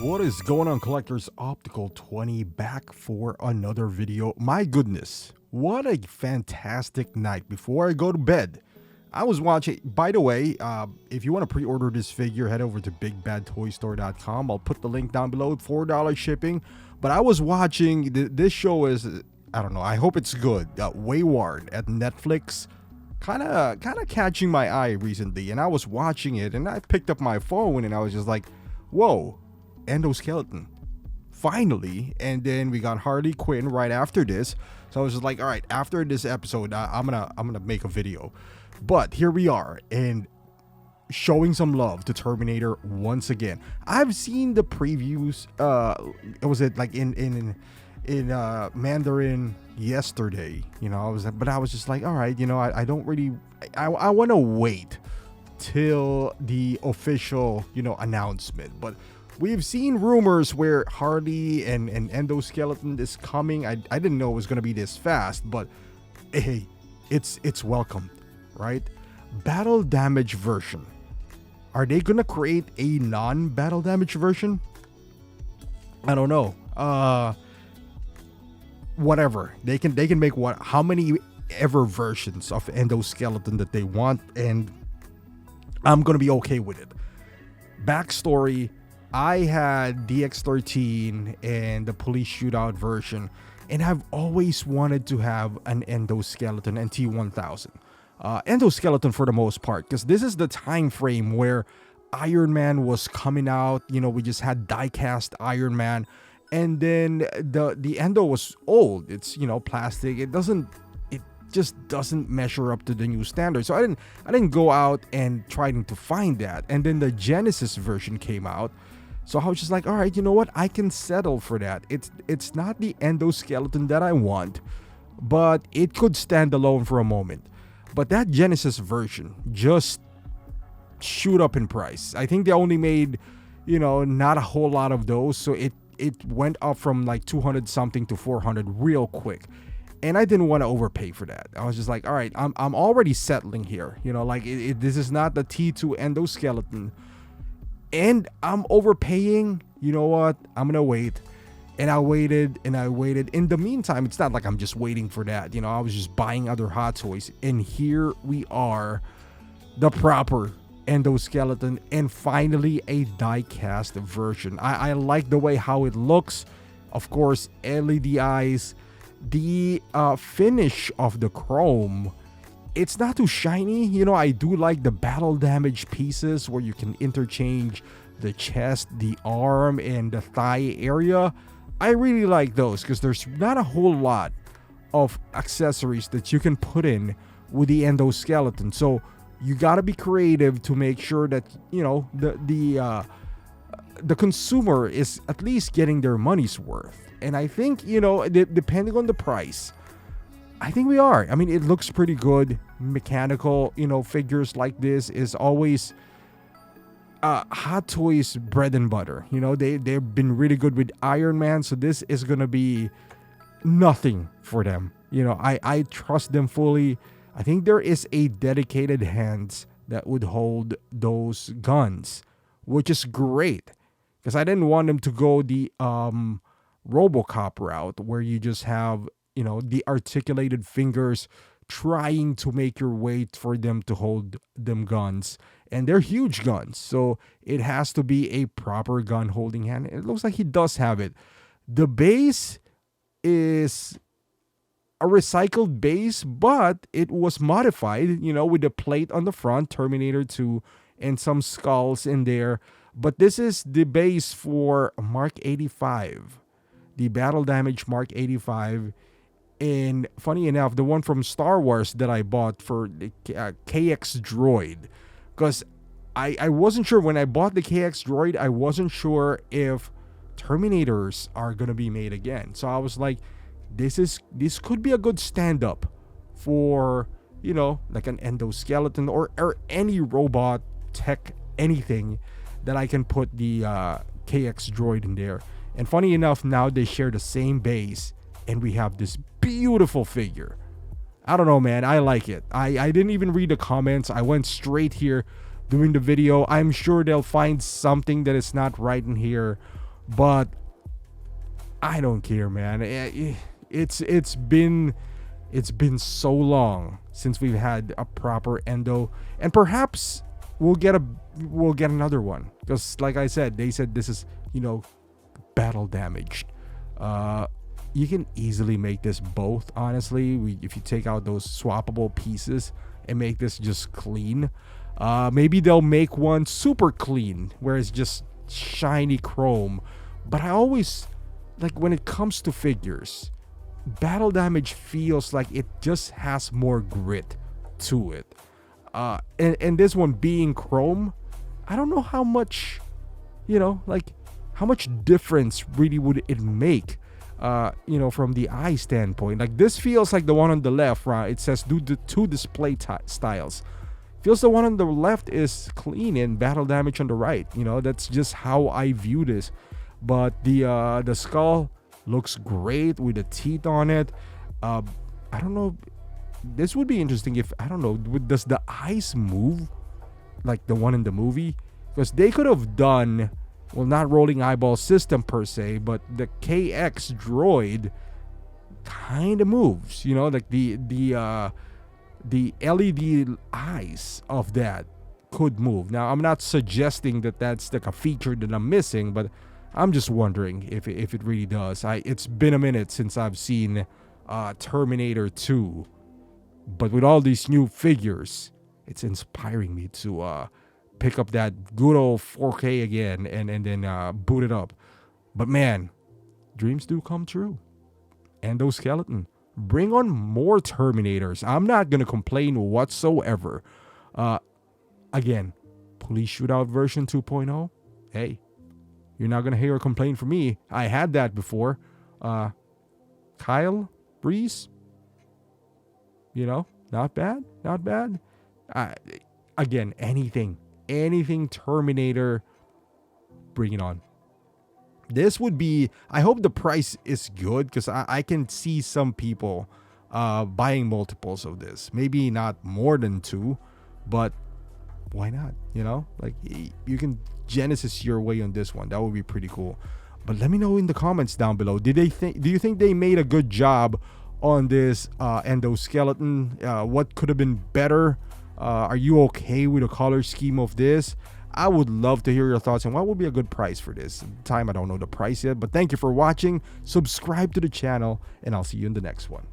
What is going on, collectors? Optical 20 back for another video. My goodness, what a fantastic night before I go to bed. I was watching, by the way, if you want to pre-order this figure, head over to bigbadtoystore.com. I'll put the link down below, $4 shipping. But I was watching, this show is, I don't know, I hope it's good. Wayward at Netflix. Kind of catching my eye recently, and I was watching it, and I picked up my phone, and I was just like, whoa, Endoskeleton, finally. And then we got Harley Quinn right after this, so I was just like, all right, after this episode, I'm gonna make a video. But here we are, and showing some love to Terminator once again. I've seen the previews. Was it like in Mandarin yesterday? You know, I was just like, all right, you know, I don't really, I want to wait till the official, you know, announcement. But we've seen rumors where Harley and Endoskeleton is coming. I didn't know it was gonna be this fast, but hey, it's welcome, right? Battle damage version. Are they gonna create a non-battle damage version? I don't know. Whatever, they can make how many ever versions of Endoskeleton that they want, and I'm gonna be okay with it. Backstory: I had DX13 and the police shootout version, and I've always wanted to have an Endoskeleton and T1000. Endoskeleton for the most part, because this is the time frame where Iron Man was coming out. You know, we just had Diecast Iron Man, and then the Endo was old. It's, you know, plastic. It just doesn't measure up to the new standard. So I didn't go out and trying to find that. And then the Genesis version came out. So I was just like, all right, you know what? I can settle for that. It's not the Endoskeleton that I want, but it could stand alone for a moment. But that Genesis version just shoot up in price. I think they only made, you know, not a whole lot of those. So it went up from like 200 something to 400 real quick. And I didn't want to overpay for that. I was just like, all right, I'm already settling here. You know, like this is not the T2 Endoskeleton. And I'm overpaying. You know what? I'm going to wait. And I waited and I waited. In the meantime, it's not like I'm just waiting for that. You know, I was just buying other Hot Toys. And here we are, the proper Endoskeleton, and finally a die-cast version. I like the way how it looks. Of course, LED eyes. The finish of the chrome, it's not too shiny. You know, I do like the battle damage pieces where you can interchange the chest, the arm, and the thigh area. I really like those because there's not a whole lot of accessories that you can put in with the Endoskeleton. So you got to be creative to make sure that, you know, the consumer is at least getting their money's worth. And I think, you know, depending on the price, I think we are. I mean, it looks pretty good. Mechanical, you know, figures like this is always Hot Toys bread and butter. You know, they've been really good with Iron Man, so this is gonna be nothing for them. You know, I trust them fully. I think there is a dedicated hands that would hold those guns, which is great, because I didn't want them to go the RoboCop route where you just have, you know, the articulated fingers trying to make your way for them to hold them guns. And they're huge guns, so it has to be a proper gun holding hand. It looks like he does have it. The base is a recycled base, but it was modified, you know, with the plate on the front, Terminator 2, and some skulls in there. But this is the base for Mark 85, the battle damage Mark 85. And funny enough, the one from Star Wars that I bought for the KX Droid, because I wasn't sure when I bought the KX Droid, I wasn't sure if Terminators are gonna be made again. So I was like, this could be a good stand-up for, you know, like an Endoskeleton or any robot tech, anything that I can put the KX Droid in there. And funny enough, now they share the same base, and we have this beautiful figure. I don't know, man. I like it. I didn't even read the comments. I went straight here doing the video. I'm sure they'll find something that is not right in here. But I don't care, man. It's been so long since we've had a proper endo, and perhaps we'll get another one, because like I said, they said this is, battle damaged. You can easily make this both, honestly. If you take out those swappable pieces and make this just clean. Maybe they'll make one super clean where it's just shiny chrome. But I always, like, when it comes to figures, battle damage feels like it just has more grit to it. And this one being chrome, I don't know how much, how much difference really would it make, from the eye standpoint. Like, this feels like the one on the left, right? It says do the two display styles. Feels the one on the left is clean and battle damage on the right. That's just how I view this. But the skull looks great with the teeth on it. I don't know. This would be interesting if, I don't know, does the eyes move like the one in the movie? Because they could have done, well, not rolling eyeball system per se, but the KX droid kind of moves. Like the LED eyes of that could move. Now, I'm not suggesting that that's like a feature that I'm missing, but I'm just wondering if it really does. It's been a minute since I've seen Terminator 2, but with all these new figures, it's inspiring me to pick up that good old 4K again and then boot it up. But man, dreams do come true. Endoskeleton, bring on more Terminators. I'm not gonna complain whatsoever. Again, Police Shootout version 2.0. Hey, you're not gonna hear a complaint from me. I had that before. Kyle Breeze, not bad. Again, anything Terminator, bring it on. This would be, I hope the price is good, because I can see some people buying multiples of this. Maybe not more than 2, but why not? Like, you can Genesis your way on this one. That would be pretty cool. But let me know in the comments down below. Do you think they made a good job on this Endoskeleton? What could have been better? Are you okay with the color scheme of this? I would love to hear your thoughts on what would be a good price for this. At the time, I don't know the price yet, but thank you for watching. Subscribe to the channel, and I'll see you in the next one.